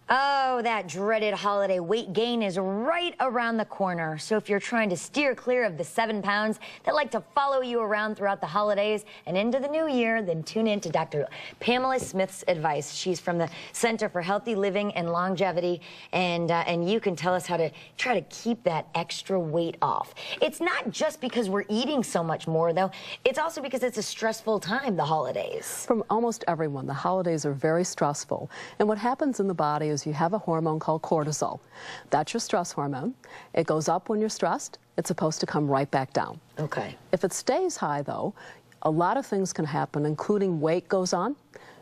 Oh, that dreaded holiday weight gain is right around the corner. So if you're trying to steer clear of the 7 pounds that like to follow you around throughout the holidays and into the new year, then tune in to Dr. Pamela Smith's advice. She's from the Center for Healthy Living and Longevity, and you can tell us how to try to keep that extra weight off. It's not just because we're eating so much more, though. It's also because it's a stressful time, the holidays. From almost everyone, the holidays are very stressful. And what happens in the body is you have a hormone called cortisol. That's your stress hormone. It goes up when you're stressed. It's supposed to come right back down. Okay. If it stays high, though, a lot of things can happen, including weight goes on.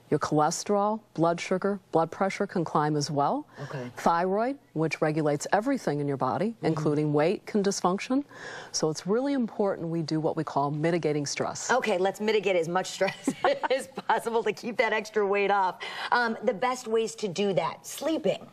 Your cholesterol, blood sugar, blood pressure can climb as well. Okay. Thyroid, which regulates everything in your body, including weight, can dysfunction. So it's really important we do what we call mitigating stress. Okay, let's mitigate as much stress as possible to keep that extra weight off. The best ways to do that: sleeping.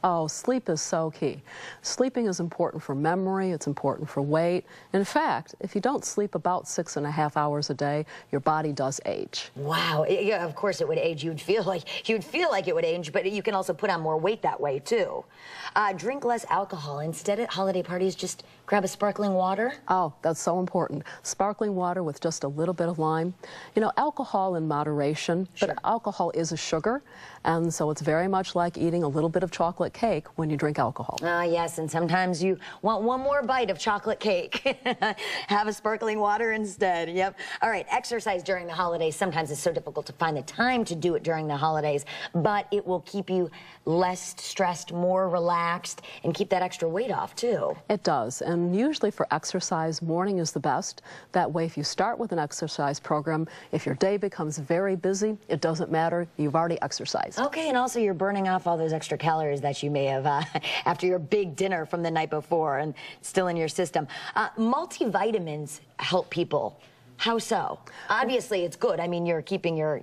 Oh, sleep is so key. Sleeping is important for memory, it's important for weight. In fact, if you don't sleep about 6.5 hours a day, your body does age. Wow, yeah, of course it would age. You'd feel like it would age, but you can also put on more weight that way too. Drink less alcohol. Instead at holiday parties, just grab a sparkling water. Oh, that's so important. Sparkling water with just a little bit of lime. You know, alcohol in moderation, Sure. but alcohol is a sugar, and so it's very much like eating a little bit of chocolate cake when you drink alcohol. Yes, and sometimes you want one more bite of chocolate cake. Have a sparkling water instead. Yep. All right, exercise during the holidays. Sometimes it's so difficult to find the time to do it during the holidays, but it will keep you less stressed, more relaxed, and keep that extra weight off too. It does, and usually for exercise, morning is the best. That way, if you start with an exercise program, if your day becomes very busy, it doesn't matter, you've already exercised. Okay, and also you're burning off all those extra calories that you may have after your big dinner from the night before and still in your system. Multivitamins help people. How so? Obviously, it's good. I mean, you're keeping your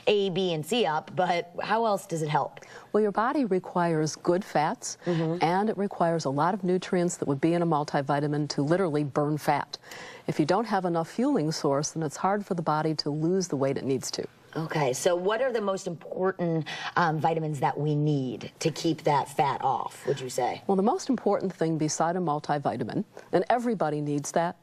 A, B, and C up, but how else does it help? Well, your body requires good fats, and it requires a lot of nutrients that would be in a multivitamin to literally burn fat. If you don't have enough fueling source, then it's hard for the body to lose the weight it needs to. Okay, so what are the most important vitamins that we need to keep that fat off, would you say? Well, the most important thing beside a multivitamin, and everybody needs that,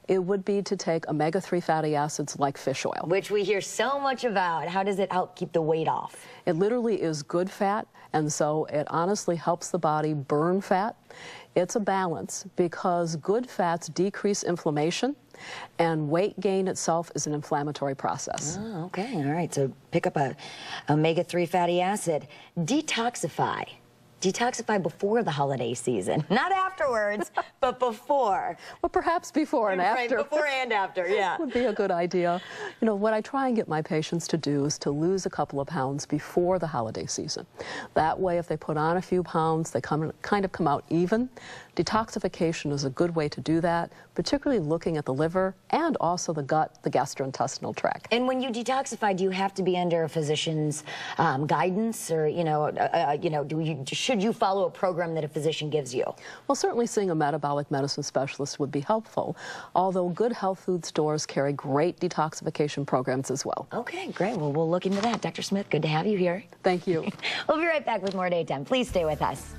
it would be to take omega-3 fatty acids like fish oil. Which we hear so much about. How does it help keep the weight off? It literally is good fat, and so it honestly helps the body burn fat. It's a balance because good fats decrease inflammation, and weight gain itself is an inflammatory process. Oh, okay, all right. So pick up a omega-3 fatty acid. Detoxify. Detoxify before the holiday season. Not afterwards, but before. Well, perhaps before and after. Right, before and after, yeah. Would be a good idea. You know, what I try and get my patients to do is to lose a couple of pounds before the holiday season. That way, if they put on a few pounds, they kind of come out even. Detoxification is a good way to do that, particularly looking at the liver and also the gut, the gastrointestinal tract. And when you detoxify, do you have to be under a physician's guidance, or should you follow a program that a physician gives you? Well, certainly seeing a metabolic medicine specialist would be helpful, although good health food stores carry great detoxification programs as well. Okay, great. Well, we'll look into that. Dr. Smith, good to have you here. Thank you. We'll be right back with more Daytime. Please stay with us.